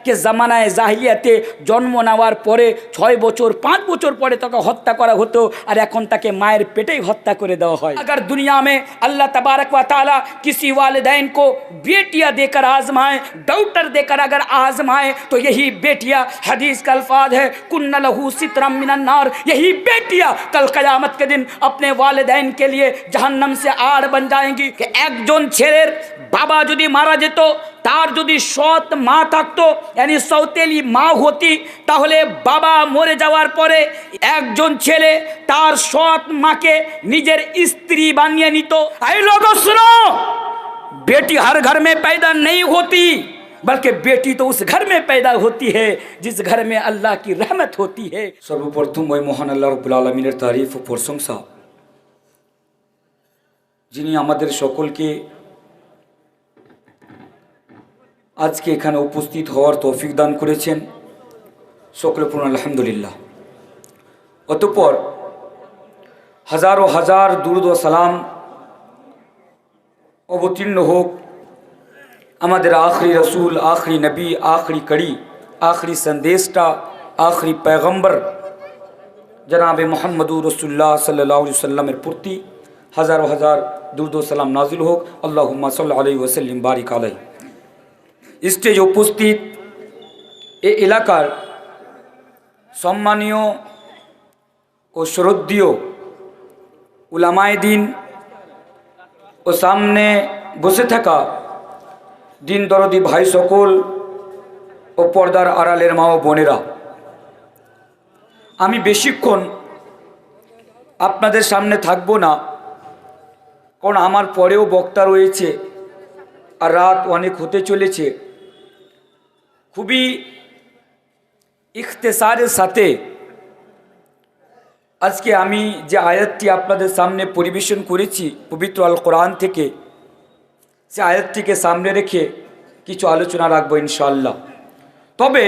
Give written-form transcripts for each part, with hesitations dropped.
কে জামানায় জাহিলিয়াতে জন্ম নেওয়ার পরে 6 বছর 5 বছর পরে তাকে হত্যা করা হতো, আর এখন তাকে মায়ের পেটেই হত্যা করে দেওয়া হয়। अगर दुनिया में अल्लाह तबारक व ताला किसी वालिदैन को बेटियां देकर आजमाए, डॉक्टर देकर अगर आजमाए, तो यही बेटियां, हदीस का अल्फाज है कुन्ना लहू सितरम मिनन नार, यही बेटियां कल क़यामत के दिन अपने वालिदैन के लिए जहन्नम से आड़ बन जाएंगी। कि একজন ছেলের বাবা যদি মারা যেত, তার যদি সৎ মা থাকতো, यानी सौतेली মা হতি, তাহলে বাবা মরে যাওয়ার পরে একজন ছেলে তার সৎ মাকে নিজের স্ত্রী বানিয়ে নিত। ऐ लोगों सुनो, बेटी हर घर में पैदा नहीं होती, बल्कि बेटी तो उस घर में पैदा होती है जिस घर में अल्लाह की रहमत होती है। सर्वप्रथम ওই মহান আল্লাহ রাব্বুল আলামিনের তারিফ ও প্রশংসা, যিনি আমাদের সকলকে আজকে এখানে উপস্থিত হওয়ার তৌফিক দান করেছেন। সকলে পড়ুন আলহামদুলিল্লাহ। অতঃপর হাজারো হাজার দুরূদ ও সালাম অবতীর্ণ হোক আমাদের আখরি রসুল, আখরি নবী, আখরি কড়ি, আখরি সন্দেশটা, আখরি पैगम्बर जनाब मोहम्मदुर रसूलुल्लाह सल्लल्लाहु अलैहि वसल्लमेর প্রতি হাজারো হাজার দুরূদ ও সালাম নাজিল হোক। আল্লাহুম্মা সাল্লি আলাইহি ওয়াসাল্লিম বারিক আলাইহি। স্টেজ উপস্থিত এ এলাকার সম্মানীয় ও শ্রদ্ধেয় উলামায়ে দ্বীন ও সামনে বসে থাকা দিন দরদি ভাই সকল ও পর্দার আড়ালের মা ও বোনেরা, আমি বেশিক্ষণ আপনাদের সামনে থাকবো না, কারণ আমার পরেও বক্তা রয়েছে আর রাত অনেক হতে চলেছে। খুবই ইখতেসারের সাথে আজকে আমি যে আয়াতটি আপনাদের সামনে পরিবেশন করেছি পবিত্র আল কোরআন থেকে, সে আয়াতটিকে সামনে রেখে কিছু আলোচনা রাখবো ইনশাআল্লাহ। তবে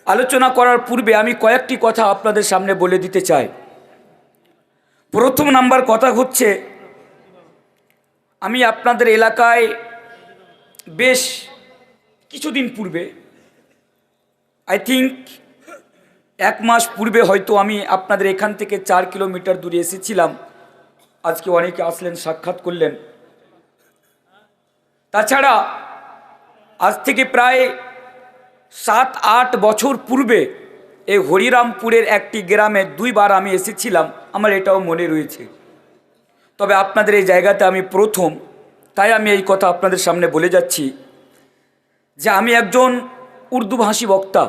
আলোচনা করার পূর্বে আমি কয়েকটি কথা আপনাদের সামনে বলে দিতে চাই। প্রথম নাম্বার কথা হচ্ছে, আমি আপনাদের এলাকায় বেশ কিছুদিন পূর্বে, আই থিঙ্ক 1 মাস পূর্বে হয়তো আমি আপনাদের এখান থেকে 4 কিলোমিটার দূরে এসেছিলাম। আজকে অনেকে আসলেন, সাক্ষাৎ করলেন। তাছাড়া আজ থেকে প্রায় 7-8 বছর পূর্বে এই হরিরামপুরের একটি গ্রামে 2 বার আমি এসেছিলাম, আমার এটাও মনে রয়েছে। তবে আপনাদের এই জায়গাতে আমি প্রথম, তাই আমি এই কথা আপনাদের সামনে বলে যাচ্ছি যে আমি একজন উর্দুভাষী বক্তা।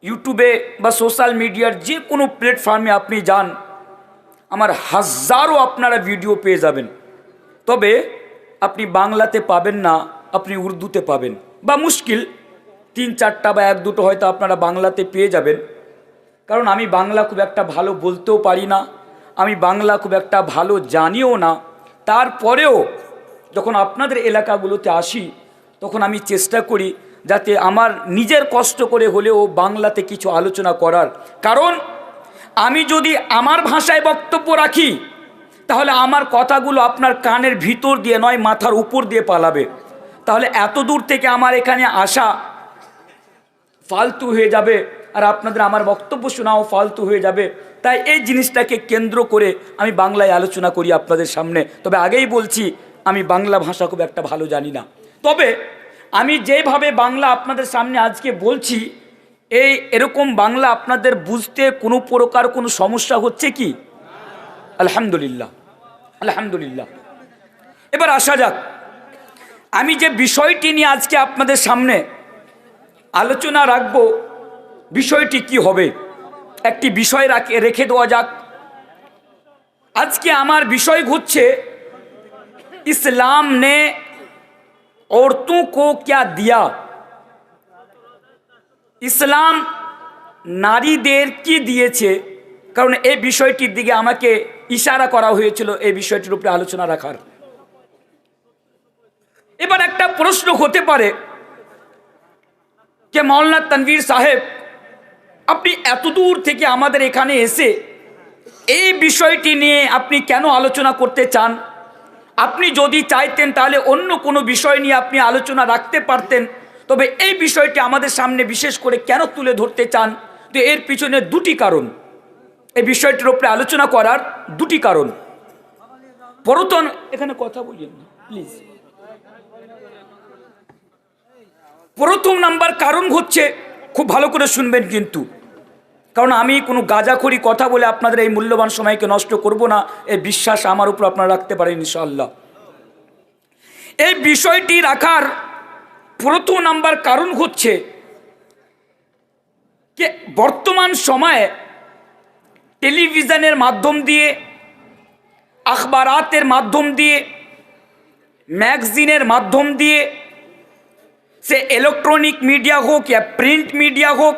ইউটিউবে বা সোশ্যাল মিডিয়ার যে কোনো প্ল্যাটফর্মে আপনি যান, আমার হাজারো আপনারা ভিডিও পেয়ে যাবেন। তবে আপনি বাংলাতে পাবেন না, আপনি উর্দুতে পাবেন, বা মুশকিল 3-4টা বা 1-2টো হয়তো আপনারা বাংলাতে পেয়ে যাবেন। কারণ আমি বাংলা খুব একটা ভালো বলতেও পারি না, আমি বাংলা খুব একটা ভালো জানিও না। তারপরেও যখন আপনাদের এলাকাগুলোতে আসি, তখন আমি চেষ্টা করি যাতে আমার নিজের কষ্ট করে হলেও বাংলাতে কিছু আলোচনা করার। কারণ আমি যদি আমার ভাষায় বক্তব্য রাখি, তাহলে আমার কথাগুলো আপনার কানের ভিতর দিয়ে নয় মাথার উপর দিয়ে পালাবে। তাহলে এত দূর থেকে আমার এখানে আসা ফালতু হয়ে যাবে, আর আপনাদের আমার বক্তব্য শোনাও ফালতু হয়ে যাবে। তাই এই জিনিসটাকে কেন্দ্র করে আমি বাংলায় আলোচনা করি আপনাদের সামনে। তবে আগেই বলছি, আমি বাংলা ভাষা খুব একটা ভালো জানি না। তবে আমি যেভাবে বাংলা আপনাদের সামনে আজকে বলছি, এরকম বাংলা আপনাদের বুঝতে কোনো প্রকার কোনো সমস্যা হচ্ছে কি? আলহামদুলিল্লাহ, আলহামদুলিল্লাহ। এবার আসা যাক, আমি যে বিষয়টি নিয়ে আজকে আপনাদের সামনে আলোচনা রাখবো, বিষয়টি কি হবে, একটি বিষয় রেখে দেওয়া যাক। আজকে আমার বিষয় হচ্ছে ইসলাম ने औरतों को क्या दिया, ইসলাম নারীদের কি দিয়েছে। কারণ এই বিষয়টির দিকে আমাকে ইশারা করা হয়েছিল এই বিষয়টির উপরে আলোচনা রাখার। এবার একটা প্রশ্ন হতে পারে যে মৌলানা তানভীর সাহেব, আপনি এত দূর থেকে আমাদের এখানে এসে এই বিষয়টি নিয়ে আপনি কেন আলোচনা করতে চান? আপনি যদি চাইতেন তাহলে অন্য কোনো বিষয় নিয়ে আপনি আলোচনা রাখতে পারতেন, তবে এই বিষয়টি আমাদের সামনে বিশেষ করে কেন তুলে ধরতে চান, তো এর পিছনে দুটি কারণ, এই বিষয়টির উপরে আলোচনা করার দুটি কারণ। প্রথম, এখানে কথা বলিয়েন না প্লিজ। প্রথম নাম্বার কারণ হচ্ছে, খুব ভালো করে শুনবেন কিন্তু, কারণ আমি কোনো গাঁজাখড়ি কথা বলে আপনাদের এই মূল্যবান সময়কে নষ্ট করব না, এই বিশ্বাস আমার উপর আপনারা রাখতে পারেন ইনশাআল্লাহ। এই বিষয়টি রাখার প্রথম নাম্বার কারণ হচ্ছে যে বর্তমান সময়ে টেলিভিশনের মাধ্যম দিয়ে, আখবারাতের মাধ্যম দিয়ে, ম্যাগাজিনের মাধ্যম দিয়ে, সে ইলেকট্রনিক মিডিয়া হোক या প্রিন্ট মিডিয়া হোক,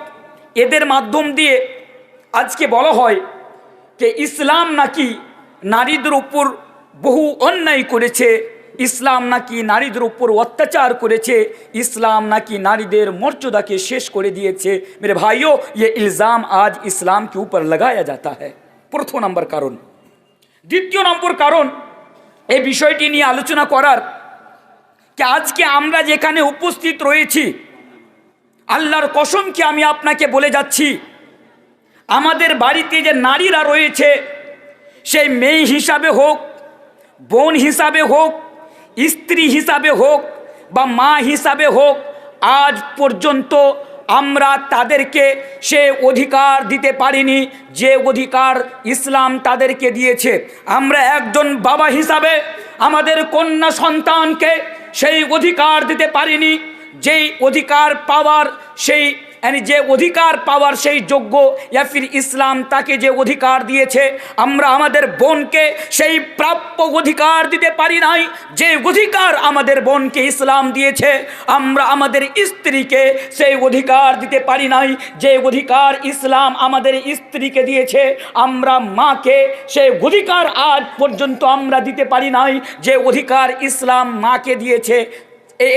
এদের মাধ্যম দিয়ে আজকে বলা হয় যে ইসলাম নাকি নারীদের উপর বহু অন্যায় করেছে, ইসলাম নাকি নারীদের উপর অত্যাচার করেছে, ইসলাম নাকি নারীদের মর্যাদাকে শেষ করে দিয়েছে। मेरे भाइयों, ये इल्ज़ाम आज इस्लाम के ऊपर लगाया जाता है। প্রথম নম্বর কারণ। দ্বিতীয় নম্বর কারণ এই বিষয়টি নিয়ে আলোচনা করার, যে আজকে আমরা যেখানে উপস্থিত রয়েছি, আল্লাহর কসম কি আমি আপনাকে বলে যাচ্ছি, আমাদের বাড়িতে যে নারীরা রয়েছে, সেই মেয়ে হিসাবে হোক, বোন হিসাবে হোক, স্ত্রী হিসাবে হোক বা মা হিসাবে হোক, আজ পর্যন্ত আমরা তাদেরকে সে অধিকার দিতে পারিনি যে অধিকার ইসলাম তাদেরকে দিয়েছে। আমরা একজন বাবা হিসাবে আমাদের কন্যা সন্তানকে সেই অধিকার দিতে পারিনি যেই অধিকার পাওয়ার, সেই যে অধিকার পাওয়ার সেই যোগ্য, ইয়া ফির ইসলাম তাকে যে অধিকার দিয়েছে, আমরা আমাদের বোনকে সেই প্রাপ্য অধিকার দিতে পারি নাই যে অধিকার আমাদের বোনকে ইসলাম দিয়েছে। আমরা আমাদের স্ত্রীকে সেই অধিকার দিতে পারি নাই যে অধিকার ইসলাম আমাদের স্ত্রীকে দিয়েছে। আমরা মাকে সেই অধিকার আজ পর্যন্ত আমরা দিতে পারি নাই যে অধিকার ইসলাম মাকে দিয়েছে।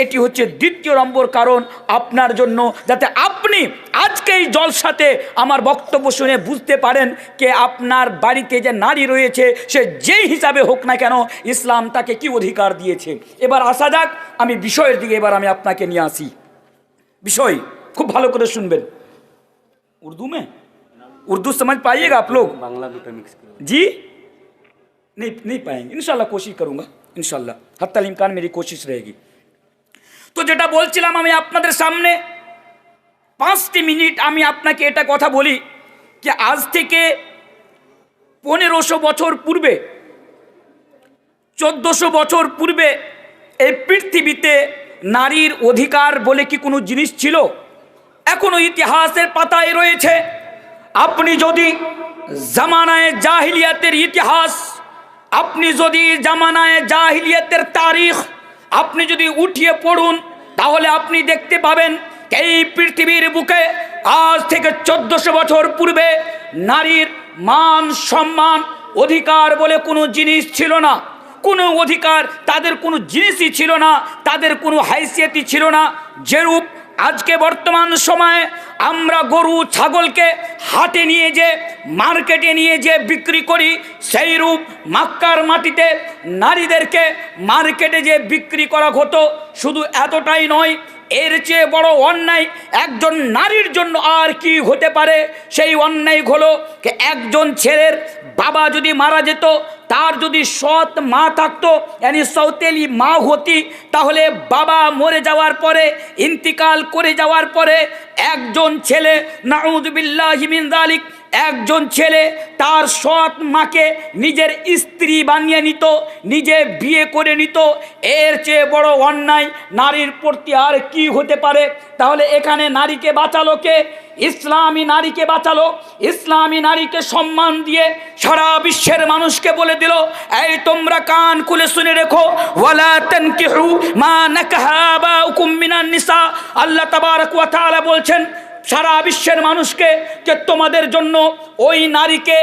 এটি হচ্ছে দ্বিতীয় নম্বর কারণ আপনার জন্য, যাতে আপনি আজকে এই জলসাতে আমার বক্তব্য শুনে বুঝতে পারেন যে আপনার বাড়িতে যে নারী রয়েছে, সে যেই হিসাবে হোক না কেন, ইসলাম তাকে কি অধিকার দিয়েছে। এবার আসা যাক আমি বিষয়ের দিকে, এবার আমি আপনাকে নিয়ে আসি। বিষয় খুব ভালো করে শুনবেন। उर्दू में उर्दू समझ पाइएगा आप लोग? बांग्ला दुटा मिक्स जी नहीं पाएंगे, इंशाल्लाह कोशिश करूँगा, इंशाल्लाह हत्ता इम्कान मेरी कोशिश रहेगी। তো যেটা বলছিলাম, আমি আপনাদের সামনে 5টি মিনিট আমি আপনাকে এটা কথা বলি যে আজ থেকে 1500 বছর পূর্বে, 1400 বছর পূর্বে এই পৃথিবীতে নারীর অধিকার বলে কি কোনো জিনিস ছিল? এখনো ইতিহাসের পাতায় রয়েছে। আপনি যদি জামানায়ে জাহিলিয়াতের ইতিহাস, আপনি যদি জামানায়ে জাহিলিয়াতের তারিখ আপনি যদি উঠিয়ে পড়ুন, তাহলে আপনি দেখতে পাবেন এই পৃথিবীর বুকে আজ থেকে 1400 বছর পূর্বে নারীর মান সম্মান অধিকার বলে কোনো জিনিস ছিল না। কোনো অধিকার তাদের কোনো জিনিসই ছিল না, তাদের কোনো হাইসিয়তই ছিল না। যেরূপ আজকে বর্তমান সময়ে আমরা গরু ছাগলকে হাটে নিয়ে যে মার্কেটে নিয়ে যে বিক্রি করি, সেই রূপ মক্কার মাটিতে নারীদেরকে মার্কেটে যে বিক্রি করা হতো। শুধু এতটাই নয়, এর চেয়ে বড় অন্যায় একজন নারীর জন্য আর কি হতে পারে? সেই অন্যায় হলো যে একজন ছেলের বাবা যদি মারা যেত, তার যদি সৎ মা থাকতো, यानी সৌতেলি মা হতি, তাহলে বাবা মরে যাওয়ার পরে, ইন্তিকাল করে যাওয়ার পরে একজন ছেলে, নাউযুবিল্লাহি মিন যালিক, একজন ছেলে তার সৎ মাকে নিজের স্ত্রী বানিয়ে নিত, নিজে বিয়ে করে নিত। এর চেয়ে বড় অন্যায় নারীর প্রতি আর কি হতে পারে? তাহলে এখানে নারীকে বাঁচালো কে? ইসলামী নারীকে বাঁচালো। ইসলামী নারীকে সম্মান দিয়ে সারা বিশ্বের মানুষকে বলে দিল, এই তোমরা কান খুলে শুনে রেখো, ওয়ালা তানকিহু মা নাকাহা আবাউকুম মিনান নিসা। আল্লাহ তাবারক ওয়া তাআলা বলছেন সারা বিশ্বের মানুষকে যে তোমাদের জন্য ওই নারীকে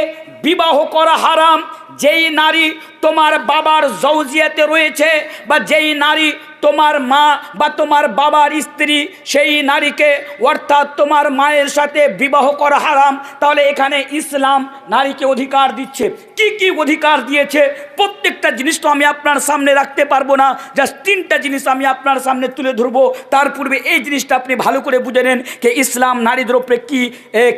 বিবাহ করা হারাম যেই নারী তোমার বাবার জৌজিয়াতে রয়েছে, বা যেই নারী তোমার মা বা তোমার বাবার স্ত্রী সেই নারীকে অর্থাৎ তোমার মায়ের সাথে বিবাহ করা হারাম, তাহলে এখানে ইসলাম নারীকে অধিকার দিচ্ছে। কি কি অধিকার দিয়েছে প্রত্যেকটা জিনিস তো আমি আপনার সামনে রাখতে পারবো না, জাস্ট 3টা জিনিস আমি আপনার সামনে তুলে ধরবো। তার পূর্বে এই জিনিসটা আপনি ভালো করে বুঝে নেন যে ইসলাম নারীদের উপরে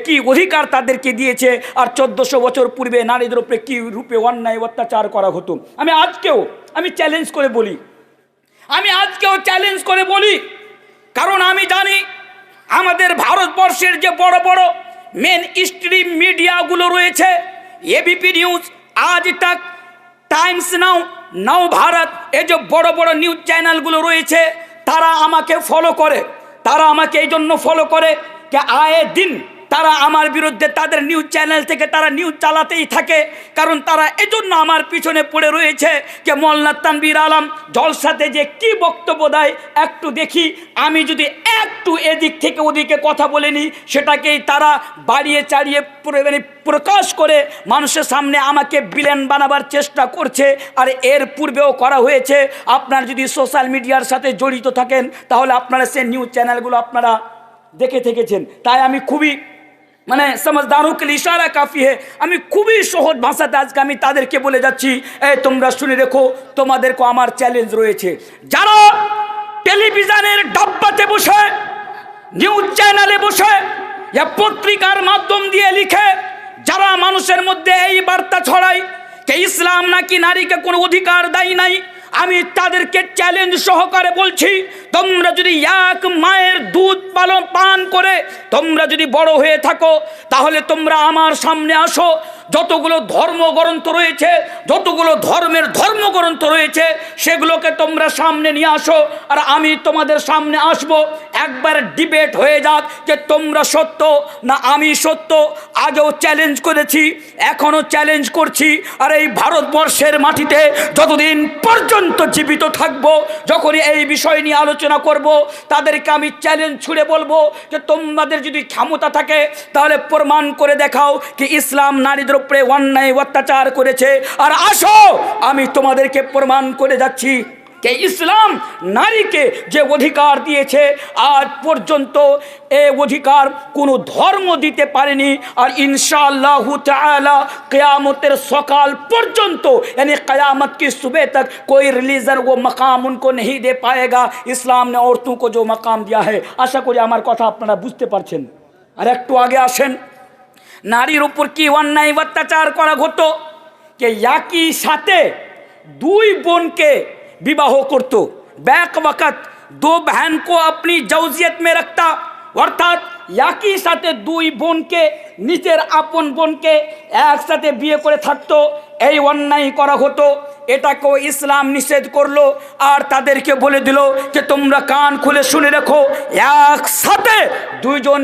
কি অধিকার তাদেরকে দিয়েছে, আর 1400 বছর পূর্বে নারীদের উপরে কি রূপে অন্যায় অত্যাচার করা হতো। আমি চ্যালেঞ্জ করে বলি, কারণ আমি জানি আমাদের ভারতবর্ষের যে বড় বড় মেন স্ট্রিম মিডিয়াগুলো রয়েছে, এবিপি নিউজ, আজ তাক, টাইমস নাও, নাও ভারত, এই যে বড় বড় নিউজ চ্যানেলগুলো রয়েছে, তারা আমাকে ফলো করে। তারা আমাকে এই জন্য ফলো করে যে আয়ে দিন তারা আমার বিরুদ্ধে তাদের নিউজ চ্যানেল থেকে তারা নিউজ চালাতেই থাকে, কারণ তারা এজন্য আমার পিছনে পড়ে রয়েছে যে মোল্লা তানভীর আলম জলসাতে যে কি বক্তব্য দেয় একটু দেখি, আমি যদি একটু এদিক থেকে ওদিকে কথা বলে নিই সেটাকেই তারা বাড়িয়ে চাড়িয়ে প্রকাশ করে মানুষের সামনে আমাকে ভিলেন বানাবার চেষ্টা করছে। আর এর পূর্বেও করা হয়েছে। আপনার যদি সোশ্যাল মিডিয়ার সাথে জড়িত থাকেন তাহলে আপনারা সে নিউজ চ্যানেলগুলো আপনারা দেখে থেকেছেন। তাই আমি খুবই समझदारों के लिए इशारा काफ़ी है, আমি খুবই সহজ ভাষাতে আজকে আমি তাদেরকে বলে যাচ্ছি, তোমরা শুনে রেখো, তোমাদেরকে আমার চ্যালেঞ্জ রয়েছে। যারা টেলিভিশনের ডাব্বাতে বসে, নিউজ চ্যানেলে বসে, या পত্রিকার মাধ্যম দিয়ে লিখে যারা মানুষের মধ্যে এই বার্তা ছড়ায় যে ইসলাম নাকি নারীকে কোনো অধিকার দেয় নাই, আমি তাদেরকে চ্যালেঞ্জ সহকারে বলছি, তোমরা যদি এক মায়ের দুধ পান করে তোমরা যদি বড় হয়ে থাকো তাহলে তোমরা আমার সামনে আসো। যতগুলো ধর্মগ্রন্থ রয়েছে, যতগুলো ধর্মের ধর্মগ্রন্থ রয়েছে সেগুলোকে তোমরা সামনে নিয়ে আসো, আর আমি তোমাদের সামনে আসব। একবার ডিবেট হয়ে যাক যে তোমরা সত্য না আমি সত্য। আগেও চ্যালেঞ্জ করেছি, এখনও চ্যালেঞ্জ করছি। আর এই ভারতবর্ষের মাটিতে যতদিন পর্যন্ত জীবিত থাকব, যখনই এই বিষয় নিয়ে আলোচনা করব, তাদেরকে আমি চ্যালেঞ্জ ছুড়ে বলবো যে তোমাদের যদি ক্ষমতা থাকে তাহলে প্রমাণ করে দেখাও কি ইসলাম নারীদের উপরে অন্যায় অত্যাচার করেছে। আর আসো, আমি তোমাদেরকে প্রমাণ করে যাচ্ছি যে ইসলাম নারীকে যে অধিকার দিয়েছে আজ পর্যন্ত এ অধিকার কোনো ধর্ম দিতে পারেনি। আর ইনশাআল্লাহ তাআলা क़यामतेर सकाल পর্যন্ত यानी क़यामत की सुबह तक कोई रिलीजन वो मकाम उनको नहीं दे पाएगा। इस्लाम ने औरतों को जो मकाम दिया है, आशा करी আমার কথা আপনারা বুঝতে পারছেন। আর একটু আগে আসেন, নারীর উপর কি অন্যায় অত্যাচার করা হতো যে একই সাথে দুই বোনকে विवाह करतो, बैक वक़्त दो बहन को अपनी जौजियत में रखता, अर्थात একই সাথে দুই বোনকে নিজের আপন বোনকে একসাথে বিয়ে করে থাকতো, এই অন্যায় করা হতো। এটাকেও ইসলাম নিষেধ করলো। আর তাদেরকে বলে দিল যে তোমরা কান খুলে শুনে রাখো, একসাথে দুইজন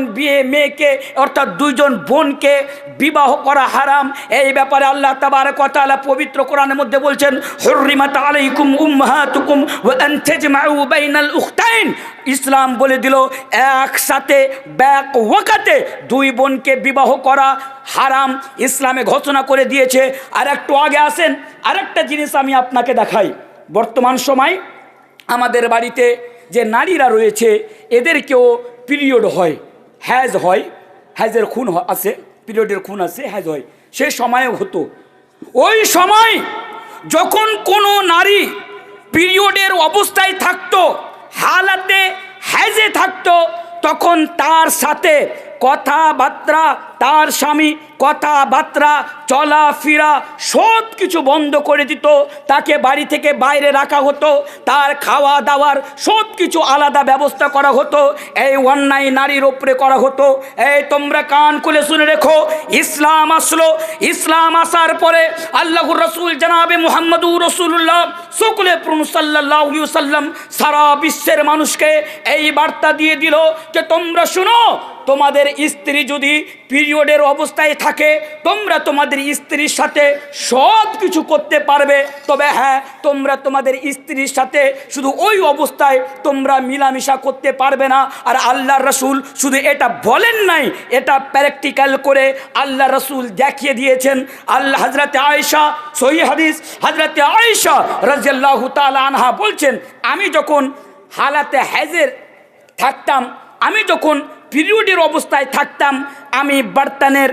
মেয়েকে অর্থাৎ দুইজন বোনকে বিবাহ করা হারাম। এই ব্যাপারে আল্লাহ তাবারক ওয়া তাআলা পবিত্র কোরআনের মধ্যে বলছেন, হুররিমাত আলাইকুম উম্মাহাতুকুম ওয়া আন তাজমাউ বাইনাল উখতাইন। ইসলাম বলে দিল একসাথে ব্যাক ওয়াকাতে দুই বোনকে বিবাহ করা হারাম, ইসলামে ঘোষণা করে দিয়েছে। আর একটু আগে আসেন, আরেকটা জিনিস আমি আপনাকে দেখাই। বর্তমান সময় আমাদের বাড়িতে যে নারীরা রয়েছে এদেরকেও পিরিয়ড হয়, হ্যাজের খুন আছে, পিরিয়ডের খুন আছে, হ্যাজ হয়। সে সময়ে হতো, ওই সময় যখন কোনো নারী পিরিয়ডের অবস্থায় থাকতো, হালাতে হ্যাজে থাকতো, তখন তার সাথে কথাবার্তা, তার স্বামী কথাবার্তা চলাফেরা সব কিছু বন্ধ করে দিত। তাকে বাড়ি থেকে বাইরে রাখা হতো, তার খাওয়া দাওয়ার সব কিছু আলাদা ব্যবস্থা করা হতো। এই অন্যায় নারীর উপরে করা হতো। এই তোমরা কান খুলে শুনে রেখো, ইসলাম আসলো। ইসলাম আসার পরে আল্লাহর রসুল জনাবে মুহাম্মদুর রাসূলুল্লাহ সাল্লাল্লাহু আলাইহি ওয়াসাল্লাম সারা বিশ্বের মানুষকে এই বার্তা দিয়ে দিল যে তোমরা শুনো, তোমাদের স্ত্রী যদি পিরিয়ডের অবস্থায় থাকে তোমরা তোমাদের স্ত্রীর সাথে সব কিছু করতে পারবে, তবে হ্যাঁ তোমরা তোমাদের স্ত্রীর সাথে শুধু ওই অবস্থায় তোমরা মিলামিশা করতে পারবে না। আর আল্লাহ রসুল শুধু এটা বলেন নাই, এটা প্র্যাকটিক্যাল করে আল্লাহ রসুল দেখিয়ে দিয়েছেন। আল্লাহ হযরতে আয়েশা, সহিহ হাদিস, হযরতে আয়েশা রাদিয়াল্লাহু তাআলা আনহা বলছেন, আমি যখন হালাতে হাজের থাকতাম, আমি যখন পিরিয়ডের অবস্থায় থাকতাম, আমি বর্তনের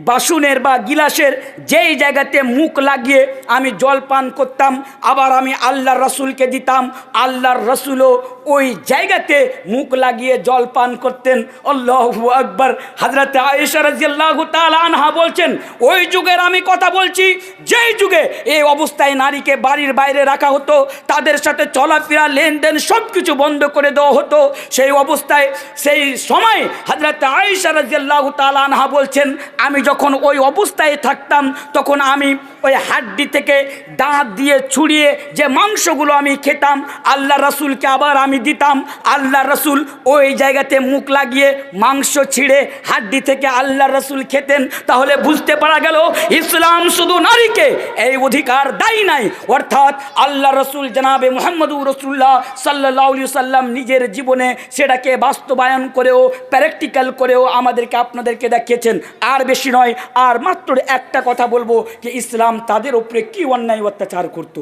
বাসনের বা গিলাসের যেই জায়গাতে মুখ লাগিয়ে আমি জল পান করতাম, আবার আমি আল্লাহর রসুলকে দিতাম, আল্লাহর রসুলও ওই জায়গাতে মুখ লাগিয়ে জল পান করতেন। আল্লাহু আকবার। হযরতে আয়েশা রাদিয়াল্লাহু তাআলা আনহা বলছেন, ওই যুগের আমি কথা বলছি, যেই যুগে এই অবস্থায় নারীকে বাড়ির বাইরে রাখা হতো, তাদের সাথে চলাফেরা লেনদেন সব কিছু বন্ধ করে দেওয়া হতো, সেই অবস্থায় সেই সময় হযরতে আয়েশা রাদিয়াল্লাহু তাআলা আনহা বলছেন, আমি যখন ওই অবস্থায় থাকতাম তখন আমি ওই হাড্ডি থেকে দাঁত দিয়ে ছুঁড়িয়ে যে মাংসগুলো আমি খেতাম আল্লাহ রসুলকে আবার আমি দিতাম, আল্লাহ রসুল ওই জায়গাতে মুখ লাগিয়ে মাংস ছিঁড়ে হাড্ডি থেকে আল্লাহ রসুল খেতেন। তাহলে বুঝতে পারা গেল ইসলাম শুধু নারীকে এই অধিকার দেয় নাই, অর্থাৎ আল্লাহ রসুল জনাবে মুহাম্মদুর রাসূলুল্লাহ সাল্লাল্লাহু আলাইহি সাল্লাম নিজের জীবনে সেটাকে বাস্তবায়ন করেও প্র্যাকটিক্যাল করেও আমাদেরকে আপনাদেরকে দেখিয়েছেন। আর বেশি নয়, আর মাত্র একটা কথা বলবো যে ইসলাম তাদের উপরে কি অন্যায় অত্যাচার করত,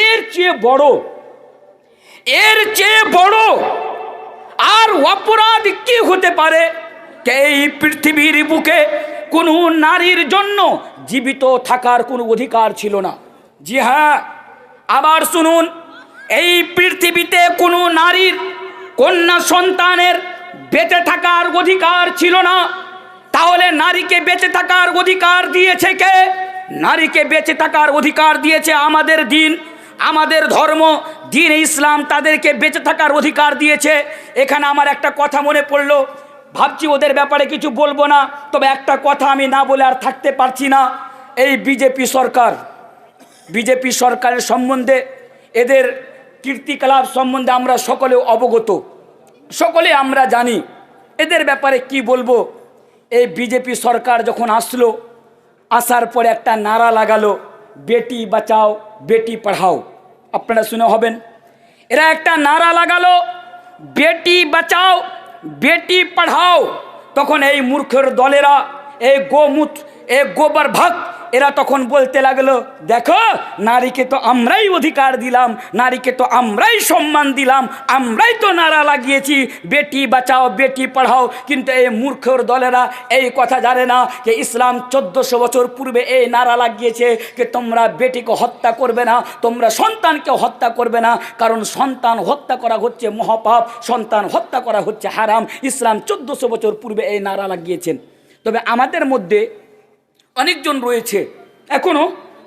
এর চেয়ে বড় আর অপরাধ কি হতে পারে? এই পৃথিবীর বুকে কোনো নারীর জন্য জীবিত থাকার কোনো অধিকার ছিল না। জি হ্যাঁ, আবার শুনুন, এই পৃথিবীতে কোনো নারীর কন্যা সন্তানের বেঁচে থাকার অধিকার ছিল না। তাহলে নারীকে বেঁচে থাকার অধিকার দিয়েছে কে? নারীকে বেঁচে থাকার অধিকার দিয়েছে আমাদের দিন, আমাদের ধর্ম, দিন ইসলাম তাদেরকে বেঁচে থাকার অধিকার দিয়েছে। এখানে আমার একটা কথা মনে পড়লো, ভাবছি ওদের ব্যাপারে কিছু বলবো না, তবে একটা কথা আমি না বলে আর থাকতে পারছি না। এই বিজেপি সরকারের সম্বন্ধে, এদের কীর্তিকলাপ সম্বন্ধে আমরা সকলে অবগত, সকলে আমরা জানি। এদের ব্যাপারে কি বলবো? এই বিজেপি সরকার যখন আসলো, আসার পরে একটা নারা লাগালো, বেটি বাঁচাও বেটি পড়াও। আপনারা শুনে হবেন, এরা একটা নারা লাগালো, বেটি বাঁচাও বেটি পড়াও। তখন এই মূর্খের দলেরা, এই গোবর ভক্ত, এরা তখন বলতে লাগলো, দেখো নারীকে তো আমরাই অধিকার দিলাম, নারীকে তো আমরাই সম্মান দিলাম, আমরাই তো নারা লাগিয়েছি বেটি বাঁচাও বেটি পড়াও। কিন্তু এই মূর্খের দলেরা এই কথা জানে না যে ইসলাম 1400 বছর পূর্বে এই নারা লাগিয়েছে যে তোমরা বেটিকে হত্যা করবে না, তোমরা সন্তানকে হত্যা করবে না, কারণ সন্তান হত্যা করা হচ্ছে মহাপাপ, সন্তান হত্যা করা হচ্ছে হারাম। ইসলাম 1400 বছর পূর্বে এই নারা লাগিয়েছেন। তবে আমাদের মধ্যে অনেকজন রয়েছে এখনো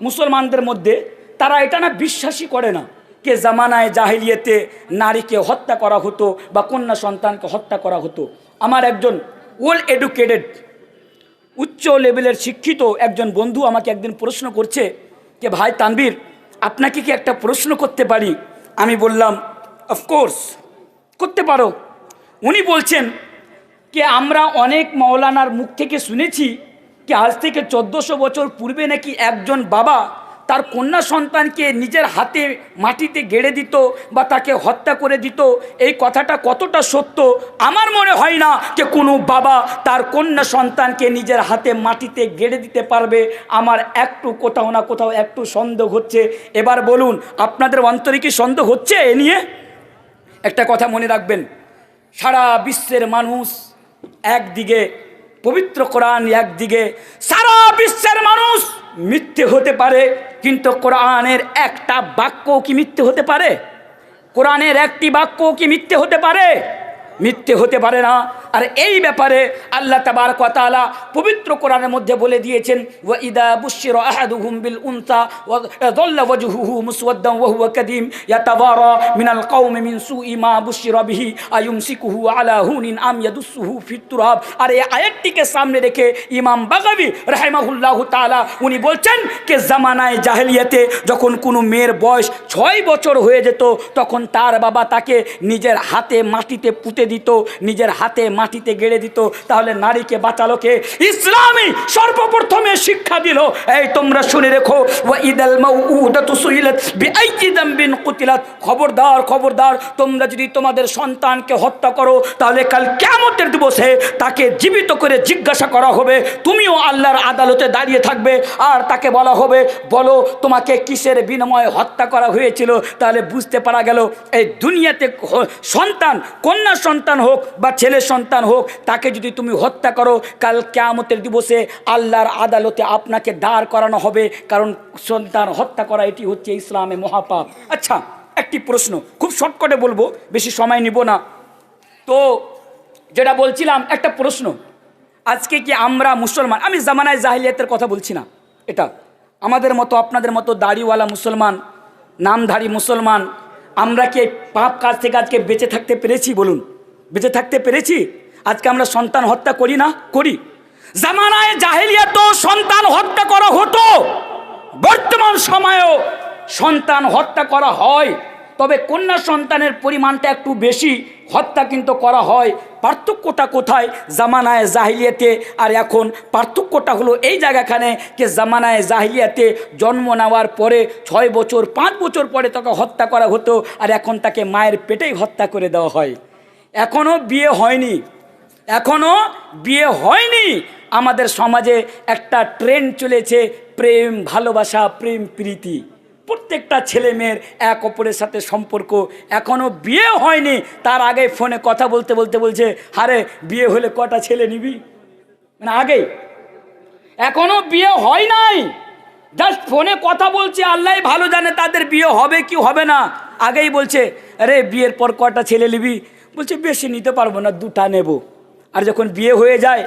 মুসলমানদের মধ্যে, তারা এটা না বিশ্বাসই করে না যে জামানায় জাহিলিয়াতে নারীকে হত্যা করা হতো বা কন্যা সন্তানকে হত্যা করা হতো। আমার একজন ওয়েল এডুকেটেড, উচ্চ লেভেলের শিক্ষিত একজন বন্ধু আমাকে একদিন প্রশ্ন করছে যে ভাই তানভীর, আপনাকে কি একটা প্রশ্ন করতে পারি? আমি বললাম অফকোর্স করতে পারো। উনি বলছেন যে আমরা অনেক মাওলানার মুখ থেকে শুনেছি कि आज থেকে 1400 বছর পূর্বে নাকি একজন বাবা তার কন্যা সন্তানকে নিজের হাতে মাটিতে গেড়ে দিত বা তাকে হত্যা করে দিত। এই কথাটা কতটা সত্য? আমার মনে হয় না যে কোনো বাবা তার কন্যা সন্তানকে নিজের হাতে মাটিতে গেড়ে দিতে পারবে। আমার একটু কোথাও না কোথাও একটু সন্দেহ হচ্ছে। এবার বলুন, আপনাদের অন্তরে কি সন্দেহ হচ্ছে এ নিয়ে? একটা কথা মনে রাখবেন, সারা বিশ্বের মানুষ একদিকে, পবিত্র কোরআন একদিকে, সারা বিশ্বের মানুষ মিথ্যে হতে পারে, কিন্তু কোরআনের একটা বাক্য কি মিথ্যে হতে পারে? কোরআনের একটি বাক্য কি মিথ্যে হতে পারে? মিথ্যে হতে পারে না। আর এই ব্যাপারে আল্লাহ তাবারক ওয়া তাআলা পবিত্র কোরআনের মধ্যে বলে দিয়েছেন, ওয়া ইদা বুশিরা আহাদুহুম বিল উনসা ওয়া যাল্লা ওয়াজহুহু মুসওয়াদ্দান ওয়া হুয়া কাদিম ইয়াতাওয়ারা মিনাল কওমি মিন সুই মা বুশিরা বিহি আয়ুমসিকুহু আলা হুনিন আম ইয়াদুসুহু ফিত তুরাব। আর এই আয়াতটিকে সামনে রেখে ইমাম বাগাবী রাহিমাহুল্লাহু তাআলা উনি বলছেন যে জামানায় জাহেলিয়াতে যখন কোনো মেয়ের বয়স 6 বছর হয়ে যেত, তখন তার বাবা তাকে নিজের হাতে মাটিতে পুঁতে দিত, নিজের হাতে মাটিতে গেড়ে দিত, তাহলে নারীকে বাঁচালো কে? ইসলামই সর্বপ্রথমে শিক্ষা দিল। এই তোমরা শুনে রেখো, ওয়া ইদাল মাউউদাতু সুইলাত বিআইয়ি যামবিন কুতিলাত, খবরদার খবরদার, তোমরা যদি তোমাদের সন্তানকে হত্যা করো তাহলে কাল কিয়ামতের দিবসে তাকে জীবিত করে জিজ্ঞাসা করা হবে, তুমিও আল্লাহর আদালতে দাঁড়িয়ে থাকবে, আর তাকে বলা হবে বলো তোমাকে কিসের বিনিময়ে হত্যা করা হয়েছিল। তাহলে বুঝতে পারা গেল এই দুনিয়াতে সন্তান, কন্যা সন্তান হোক বা ছেলে সন্তান হোক, তাকে যদি তুমি হত্যা করো কাল কিয়ামতের দিবসে আল্লাহর আদালতে আপনাকে দাঁড় করানো হবে, কারণ সন্তান হত্যা করা এটি হচ্ছে ইসলামে মহাপাপ। আচ্ছা, একটি প্রশ্ন খুব শর্টকাটে বলবো, বেশি সময় নিব না। তো যেটা বলছিলাম, একটা প্রশ্ন, আজকে কি আমরা মুসলমান, আমি জামানায় জাহিলিয়াতের কথা বলছি না, এটা আমাদের মতো আপনাদের মতো দাড়িওয়ালা মুসলমান, নামধারী মুসলমান, আমরা কি পাপ কাজ থেকে আজকে বেঁচে থাকতে পেরেছি? বলুন, বেঁচে থাকতে পেরেছি? আজকে আমরা সন্তান হত্যা করি না? করি। জামানায় জাহিলিয়াত সন্তান হত্যা করা হতো, বর্তমান সময়েও সন্তান হত্যা করা হয়, তবে কন্যা সন্তানের পরিমাণটা একটু বেশি, হত্যা কিন্তু করা হয়। পার্থক্যটা কোথায় জামানায় জাহিলিয়াতে আর এখন? পার্থক্যটা হলো এই জায়গাখানে যে জামানায় জাহিলিয়াতে জন্ম নেওয়ার পরে 6 বছর 5 বছর পরে তাকে হত্যা করা হতো, আর এখন তাকে মায়ের পেটেই হত্যা করে দেওয়া হয়। এখনও বিয়ে হয়নি, এখনও বিয়ে হয়নি। আমাদের সমাজে একটা ট্রেন্ড চলেছে, প্রেম ভালোবাসা, প্রেম প্রীতি, প্রত্যেকটা ছেলে মেয়ের এক অপরের সাথে সম্পর্ক, এখনও বিয়ে হয়নি, তার আগে ফোনে কথা বলতে বলতে বলছে, আরে বিয়ে হলে কটা ছেলে নিবি, মানে আগেই, এখনও বিয়ে হয় নাই, জাস্ট ফোনে কথা বলছে, আল্লাহ ভালো জানে তাদের বিয়ে হবে কি হবে না। আগেই বলছে, আরে বিয়ের পর কটা ছেলে নিবি, বলছে বেশি নিতে পারবো না, 2টা নেব। আর যখন বিয়ে হয়ে যায়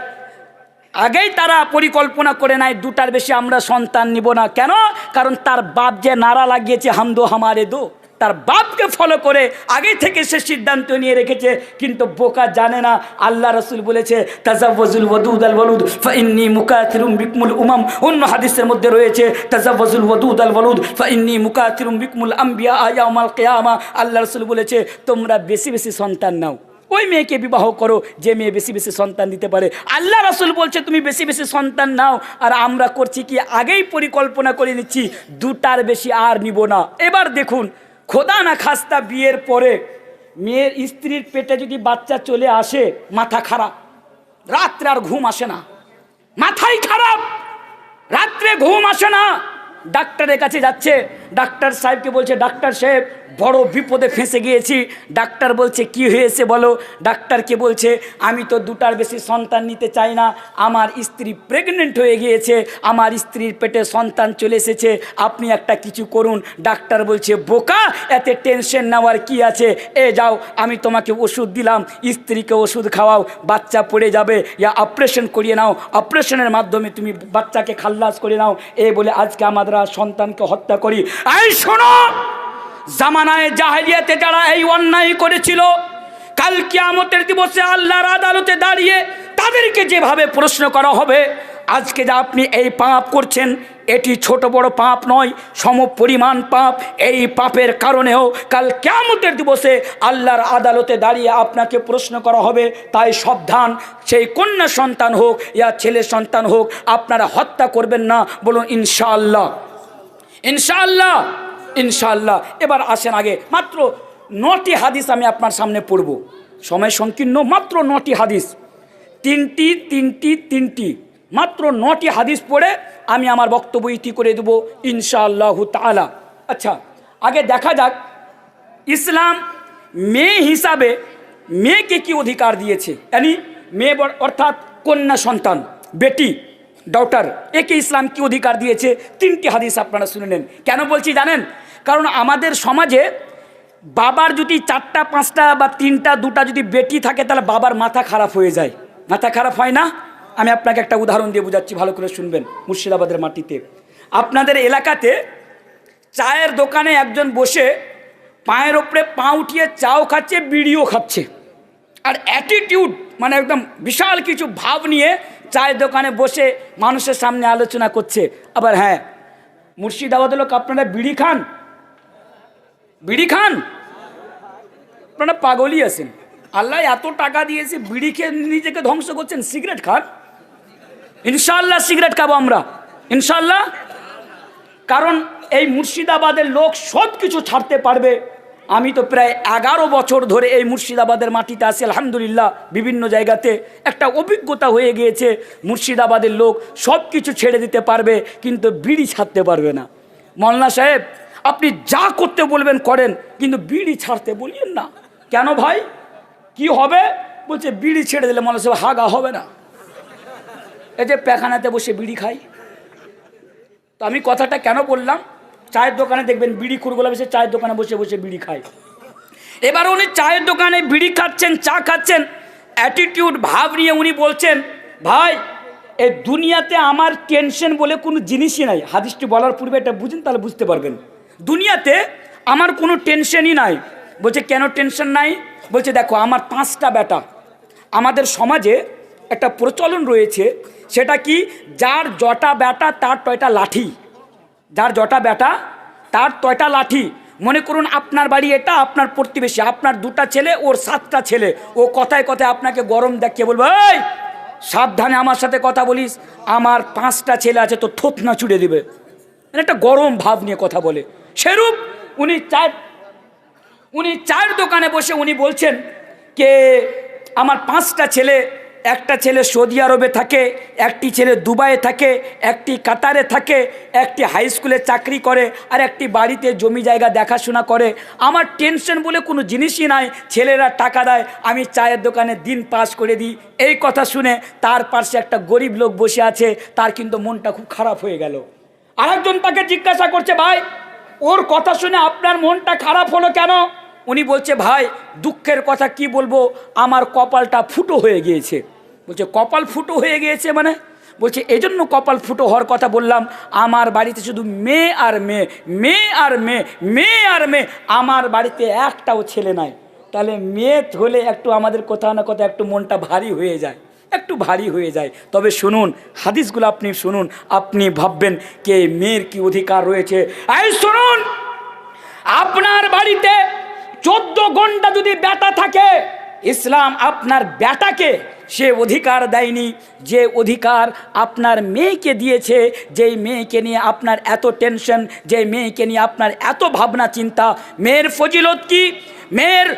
আগেই তারা পরিকল্পনা করে নেয় 2টার বেশি আমরা সন্তান নিব না। কেন? কারণ তার বাপ যে নারা লাগিয়েছে হামদো হামারে দো, তার বাপকে ফলো করে আগে থেকে সে সিদ্ধান্ত নিয়ে রেখেছে। কিন্তু বোকা জানে না আল্লাহ রাসূল বলেছে তাজাওয়াজুল ওয়াদুদ আল ওয়ালুদ ফাইন্নী মুকাথিরুম বিকুমুল উমাম। অন্য হাদিসের মধ্যে রয়েছে তাজাওয়াজুল ওয়াদুদ আল ওয়ালুদ ফাইন্নী মুকাথিরুম বিকুমুল আম্বিয়া ইয়াউমাল কিয়ামা। আল্লাহ রাসূল বলেছে তোমরা বেশি বেশি সন্তান নাও, ওই মেয়েকে বিবাহ করো যে মেয়ে বেশি বেশি সন্তান দিতে পারে। আল্লাহ রাসূল বলছে তুমি বেশি বেশি সন্তান নাও, আর আমরা করছি কি আগেই পরিকল্পনা করে নিচ্ছি 2টার বেশি আর নিব না। এবার দেখুন, খোদা না খাস্তা বিয়ের পরে মেয়ের স্ত্রীর পেটে যদি বাচ্চা চলে আসে, মাথা খারাপ, রাত্রে আর ঘুম আসে না, মাথাই খারাপ, রাত্রে ঘুম আসে না। ডাক্তারের কাছে যাচ্ছে, ডাক্তার সাহেবকে বলছে ডাক্তার সাহেব বড় বিপদে ফেঁসে গিয়েছি। ডাক্তার বলছে কি হয়েছে বলো। ডাক্তারকে বলছে আমি তো 2টার বেশি সন্তান নিতে চাই না, আমার স্ত্রী প্রেগনেন্ট হয়ে গিয়েছে, আমার স্ত্রীর পেটে সন্তান চলে এসেছে, আপনি একটা কিছু করুন। ডাক্তার বলছে বোকা, এতে টেনশন নেওয়ার কি আছে, এ যাও আমি তোমাকে ওষুধ দিলাম, স্ত্রীকে ওষুধ খাওয়াও, বাচ্চা পড়ে যাবে, ইয়া অপারেশন করিয়ে নাও, অপারেশনের মাধ্যমে তুমি বাচ্চাকে খাল্লাস করে নাও। এই বলে আজকে আমরা সন্তানকে হত্যা করি। এই শোনো, জামানায় জাহেলিয়াতে যারা এই অন্যায় করেছিল, কাল কিয়ামতের দিবসে আল্লাহর আদালতে দাঁড়িয়ে তাদেরকে যেভাবে প্রশ্ন করা হবে, আজকে যা আপনি এই পাপ করছেন এটি ছোট বড় পাপ নয়, সমপরিমাণ পাপ। এই পাপের কারণেও কাল কিয়ামতের দিবসে আল্লাহর আদালতে দাঁড়িয়ে আপনাকে প্রশ্ন করা হবে। তাই সাবধান, সেই কন্যা সন্তান হোক ইয়া ছেলে সন্তান হোক, আপনারা হত্যা করবেন না। বলুন ইনশাআল্লাহ, ইনশাআল্লাহ, ইনশাআল্লাহ। এবার আসেন, আগে মাত্র 9টি হাদিস আমি আপনার সামনে পড়ব, সময় সংকীর্ণ, মাত্র 9টি হাদিস, তিনটি মাত্র 9টি হাদিস পড়ে আমি আমার বক্তব্য ইতি করে দেবো ইনশাআল্লাহু তাআলা। আচ্ছা, আগে দেখা যাক ইসলাম মেয়ে হিসাবে মেয়েকে কি অধিকার দিয়েছে। यानी মেয়ে অর্থাৎ কন্যা সন্তান, বেটি, ডটার, একে ইসলাম কি অধিকার দিয়েছে। 3টি হাদিস আপনারা শুনে নেন। কেন বলছি জানেন? কারণ আমাদের সমাজে বাবার যদি 4টা 5টা বা 3টা 2টা যদি বেটি থাকে তাহলে বাবার মাথা খারাপ হয়ে যায়। মাথা খারাপ হয় না? আমি আপনাকে একটা উদাহরণ দিয়ে বোঝাচ্ছি, ভালো করে শুনবেন। মুর্শিদাবাদের মাটিতে আপনাদের এলাকাতে চায়ের দোকানে একজন বসে পায়ের ওপরে পা উঠিয়ে চাও খাচ্ছে, বিড়িও খাচ্ছে, আর অ্যাটিটিউড মানে একদম বিশাল কিছু ভাব নিয়ে চায়ের দোকানে বসে মানুষের সামনে আলোচনা করছে। আবার হ্যাঁ, মুর্শিদাবাদের লোক আপনারা বিড়ি খান? বিড়ি খান? আপনারা পাগলই আছেন। আল্লাহ এত টাকা দিয়েছে, বিড়ি খেয়ে নিজেকে ধ্বংস করছেন, সিগারেট খান। ইনশাআল্লাহ সিগারেট খাবো আমরা, ইনশাআল্লাহ। কারণ এই মুর্শিদাবাদের লোক সব কিছু ছাড়তে পারবে। আমি তো প্রায় 11 বছর ধরে এই মুর্শিদাবাদের মাটিতে আছি, আলহামদুলিল্লাহ। বিভিন্ন জায়গাতে একটা অভিজ্ঞতা হয়ে গিয়েছে, মুর্শিদাবাদের লোক সব কিছু ছেড়ে দিতে পারবে, কিন্তু বিড়ি ছাড়তে পারবে না। মওলানা সাহেব, আপনি যা করতে বলবেন করেন, কিন্তু বিড়ি ছাড়তে বলিয়েন না। কেন ভাই, কি হবে? বলছে বিড়ি ছেড়ে দিলে মওলানা সাহেব হাগা হবে না। এই যে পেখানাতে বসে বিড়ি খাই। তো আমি কথাটা কেন বললাম, চায়ের দোকানে দেখবেন বিড়ি খুরগুলো বসে চায়ের দোকানে বসে বসে বিড়ি খায়। এবার উনি চায়ের দোকানে বিড়ি খাচ্ছেন, চা খাচ্ছেন, অ্যাটিটিউড ভাব নিয়ে উনি বলছেন, ভাই এই দুনিয়াতে আমার টেনশন বলে কোনো জিনিসই নাই। হাদিসটি বলার পূর্বে এটা বুঝেন, তাহলে বুঝতে পারবেন। দুনিয়াতে আমার কোনো টেনশনই নাই। বলছে কেন টেনশন নাই? বলছে দেখো আমার 5টা বেটা। আমাদের সমাজে একটা প্রচলন রয়েছে, সেটা কি, যার জটা বেটা তার টয়টা লাঠি। যার জটা বেটা তার টয়টা লাঠি। মনে করুন আপনার বাড়ি এটা, আপনার প্রতিবেশী, আপনার 2টা ছেলে, ওর 7টা ছেলে। ও কথায় কথায় আপনাকে গরম দেখিয়ে বলবে, এই সাবধানে আমার সাথে কথা বলিস, আমার 5টা ছেলে আছে, তো থোতনা চুড়ে দিবে। একটা গরম ভাব নিয়ে কথা বলে। সেরূপ উনি চায়ের দোকানে বসে উনি বলছেন কে আমার 5টা ছেলে, একটা ছেলে সৌদি আরবে থাকে, একটি ছেলে দুবাইয়ে থাকে, একটি কাতারে থাকে, একটি হাই স্কুলে চাকরি করে, আর একটি বাড়িতে জমি জায়গা দেখাশোনা করে। আমার টেনশন বলে কোনো জিনিসই নাই, ছেলেরা টাকা দেয়, আমি চায়ের দোকানে দিন পাস করে দিই। এই কথা শুনে তার পাশে একটা গরিব লোক বসে আছে, তার কিন্তু মনটা খুব খারাপ হয়ে গেল। আরেকজন তাকে জিজ্ঞাসা করছে, ভাই ওর কথা শুনে আপনার মনটা খারাপ হলো কেন? উনি বলছে, ভাই দুঃখের কথা কি বলবো, আমার কপালটা ফুটো হয়ে গিয়েছে। বলছে কপাল ফুটো হয়ে গিয়েছে মানে? বলছে এই জন্য কপাল ফুটো হওয়ার কথা বললাম, আমার বাড়িতে শুধু মেয়ে আর মেয়ে, মেয়ে আর মেয়ে, মেয়ে আর মেয়ে, আমার বাড়িতে একটাও ছেলে নাই। তাহলে মেয়ে হলে একটু আমাদের কোথাও না কোথাও একটু মনটা ভারী হয়ে যায়, একটু ভারী হয়ে যায়। তবে শুনুন হাদিসগুলো, আপনি শুনুন, আপনি ভাববেন কে মেয়ের কি অধিকার রয়েছে। এই শুনুন, আপনার বাড়িতে 14 ঘন্টা যদি বেটা থাকে, ইসলাম আপনার বেটাকে সে অধিকার দেয়নি যে অধিকার আপনার মেয়েকে দিয়েছে। যেই মেয়েকে নিয়ে আপনার এত টেনশন, যে মেয়েকে নিয়ে আপনার এত ভাবনা চিন্তা, মেয়ের ফজিলত কি, মেয়ের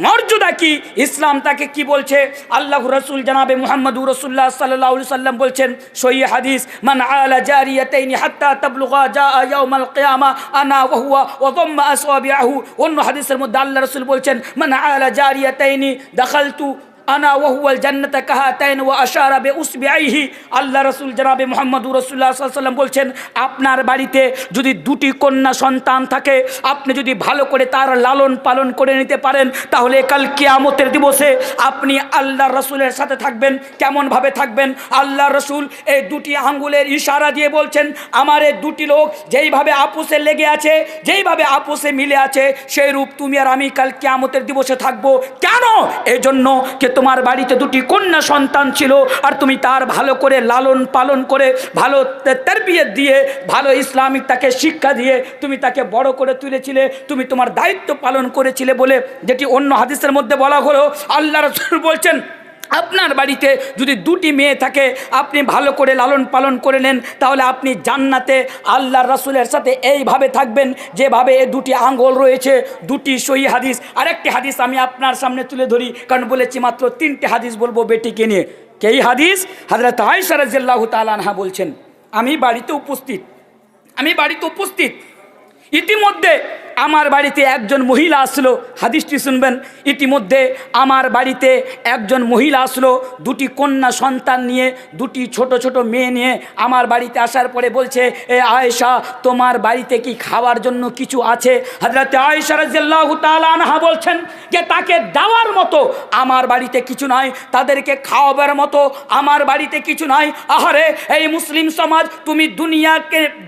মর্যাদা কি, ইসলাম তাকে কি বলছে? আল্লাহ রসুল জনাবে মুহাম্মদুর রাসূলুল্লাহ সাল্লাল্লাহু আলাইহি সাল্লাম বলছেন, সহিহ হাদিস, মান আলা জারিয়াতাইনি হাত্তা তাবলুগা জাআ ইয়াউমাল কিয়ামা আনা ওয়া হুয়া ওয়া দাম্মা আসওয়াবিহু। অন্য হাদিসের মধ্যে আল্লাহ রসুল বলছেন, মান আলা জারিয়াতাইনি দাখালতু আনা ওয়া হুয়াল জান্নাতা কাহাতাইন ওয়া আশারা বিউসবিআইহি। আল্লাহ রসুল জনাবে মুহাম্মদুর রাসূলুল্লাহ সাল্লাল্লাহু আলাইহি সাল্লাম বলছেন, আপনার বাড়িতে যদি 2টি কন্যা সন্তান থাকে, আপনি যদি ভালো করে তার লালন পালন করে নিতে পারেন, তাহলে কাল কিয়ামতের দিবসে আপনি আল্লাহ রসুলের সাথে থাকবেন। কেমনভাবে থাকবেন? আল্লাহ রসুল এই 2টি আঙ্গুলের ইশারা দিয়ে বলছেন, আমার এই 2টি লোক যেইভাবে আপোষে লেগে আছে, যেইভাবে আপোষে মিলে আছে, সেই রূপ তুমি আর আমি কাল কিয়ামতের দিবসে থাকবো। কেন? এই জন্য কে তোমার বাড়িতে 2টি কন্যা সন্তান ছিল, আর তুমি তার ভালো করে লালন পালন করে, ভালো তারবিয়ত দিয়ে, ভালো ইসলামিক তাকে শিক্ষা দিয়ে তুমি তাকে বড় করে তুলেছিলে, তুমি তোমার দায়িত্ব পালন করেছিলে বলে, যেটি অন্য হাদিসের মধ্যে বলা হলো। আল্লাহ রাসূল বলছেন, আপনার বাড়িতে যদি 2টি মেয়ে থাকে, আপনি ভালো করে লালন পালন করে নেন, তাহলে আপনি জান্নাতে আল্লাহর রাসূলের সাথে এইভাবে থাকবেন যেভাবে এই 2টি আঙ্গুল রয়েছে। 2টি সহিহ হাদিস। আরেকটি হাদিস আমি আপনার সামনে তুলে ধরি, কারণ বলেছি মাত্র 3টে হাদিস বলবো বেটিকে নিয়ে। এই হাদিস হযরত আয়েশা রাদিয়াল্লাহু তাআলা আনহা বলছেন, আমি বাড়িতে উপস্থিত, ইতিমধ্যে আমার বাড়িতে একজন মহিলা আসলো। হাদিসটি শুনবেন। ইতিমধ্যে আমার বাড়িতে একজন মহিলা আসলো 2টি কন্যা সন্তান নিয়ে, 2টি ছোট ছোট মেয়ে নিয়ে আমার বাড়িতে আসার পরে বলছে, এ আয়েশা, তোমার বাড়িতে কি খাওয়ার জন্য কিছু আছে? হযরত আয়েশা রাদিয়াল্লাহু তাআলা আনহা বলছেন যে তাকে দেওয়ার মতো আমার বাড়িতে কিছু নাই, তাদেরকে খাওয়াবার মতো আমার বাড়িতে কিছু নাই। আহারে এই মুসলিম সমাজ, তুমি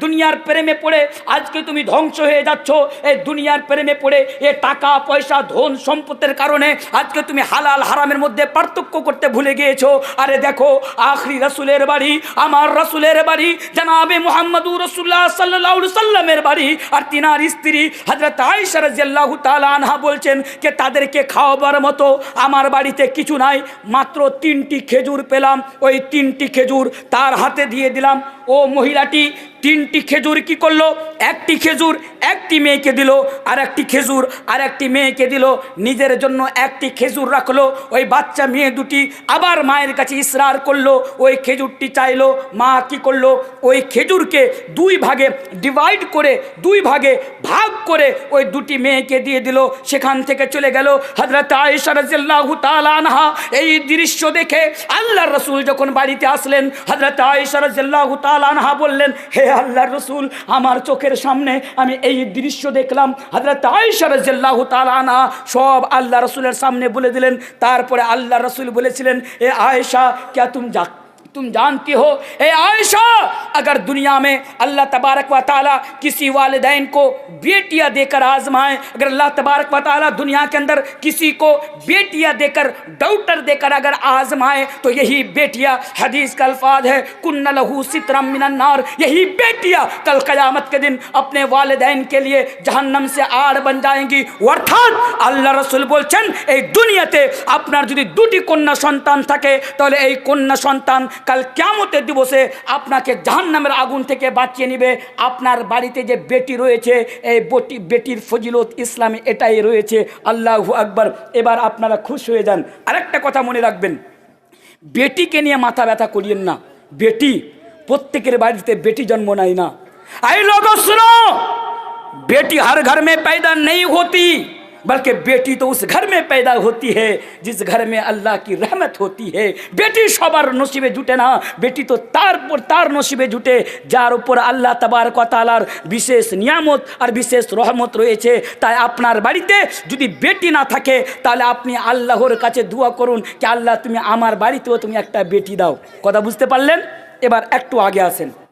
দুনিয়ার প্রেমে পড়ে আজকে তুমি ধ্বংস হয়ে যাচ্ছ। এই দুনিয়ার প্রেমে পড়ে, এ টাকা পয়সা ধন সম্পদের কারণে আজকে তুমি হালাল হারামের মধ্যে পার্থক্য করতে ভুলে গিয়েছো। আরে দেখো, আখরি রাসূলের বাড়ি, আমার রাসূলের বাড়ি, জনাবে মুহাম্মদুর রাসূলুল্লাহ সাল্লাল্লাহু আলাইহি সাল্লামের বাড়ি, আর তিনার স্ত্রী হযরত আয়েশা রাদিয়াল্লাহু তাআলা আনহা বলছেন যে তাদেরকে খাওয়াবার মতো আমার বাড়িতে কিছু নাই, মাত্র 3টি খেজুর পেলাম, ওই 3টি খেজুর তার হাতে দিয়ে দিলাম। ও মহিলাটি 3টি খেজুর কি করলো? একটি খেজুর একটি মেয়েকে দিল, আর একটি খেজুর আর একটি মেয়েকে দিল, নিজের জন্য একটি খেজুর রাখলো। ওই বাচ্চা মেয়ে দুটি আবার মায়ের কাছে ইসরার করলো, ওই খেজুরটি চাইলো। মা কি করলো? ওই খেজুরকে 2 ভাগে ডিভাইড করে, 2 ভাগে ভাগ করে ওই দুটি মেয়েকে দিয়ে দিল। সেখান থেকে চলে গেল। হযরত আয়েশা রাদিয়াল্লাহু তাআলা আনহা এই দৃশ্য দেখে আল্লাহর রাসূল যখন বাড়িতে আসলেন, হযরত আয়েশা রাদিয়াল্লাহু তাআলা আনহা বললেন, হে আল্লাহর রাসূল, আমার চোখের সামনে আমি এই দৃশ্য দেখলাম। হযরত আয়েশা রাদিয়াল্লাহু তাআলা আনহা সব আল্লাহ রাসূলের সামনে বলে দিলেন। তারপরে আল্লাহ রাসূল বলেছিলেন, এ आयशा, क्या तुम जानती हो, ए आयशा, अगर दुनिया में अल्लाह तबारक व ताला किसी वालिदैन को बेटियां देकर आजमाए, अगर अल्लाह तबारक व ताला दुनिया के अंदर किसी को बेटियां देकर, डॉटर देकर अगर आजमाए, तो यही बेटियां, हदीस का अल्फाज है, कुन्ना लहू सित्रम मिनन नार, यही बेटियां कल क़यामत के दिन अपने वालिदैन के लिए जहन्नम से आड़ बन जाएंगी। अर्थात আল্লাহ রাসূল বলছেন, এই দুনিয়াতে আপনার যদি 2টি কন্যা সন্তান থাকে, তাহলে এই কন্যা সন্তান কাল কিয়ামতের দিবসে আপনাকে জাহান্নামের আগুন থেকে বাঁচিয়ে নেবে। আপনার বাড়িতে যে বেটি রয়েছে, এই বেটির ফজিলত ইসলামে এটাই রয়েছে। আল্লাহু আকবার। এবার আপনারা খুশ হয়ে যান। আরেকটা কথা মনে রাখবেন, বেটিকে নিয়ে মাথা ব্যথা করিয়েন না। বেটি, প্রত্যেকের বাড়িতে বেটি জন্ম নেয় না। এই লোগো सुनो, बेटी हर घर में पैदा नहीं होती, बल्कि बेटी तो उस घर में पैदा होती है जिस घर में अल्लाह की रहमत होती है। बेटी সবার নসিবে জুটে না, বেটি তো তার নসিবে জুটে যার উপর আল্লাহ তাবারক ওয়া তাআলার বিশেষ নিয়ামত আর বিশেষ রহমত রয়েছে। তাই আপনার বাড়িতে যদি বেটি না থাকে, তাহলে আপনি আল্লাহর কাছে দোয়া করুন যে আল্লাহ, তুমি আমার বাড়িতেও তুমি একটা বেটি দাও। কথা বুঝতে পারলেন? এবার একটু আগে আসেন।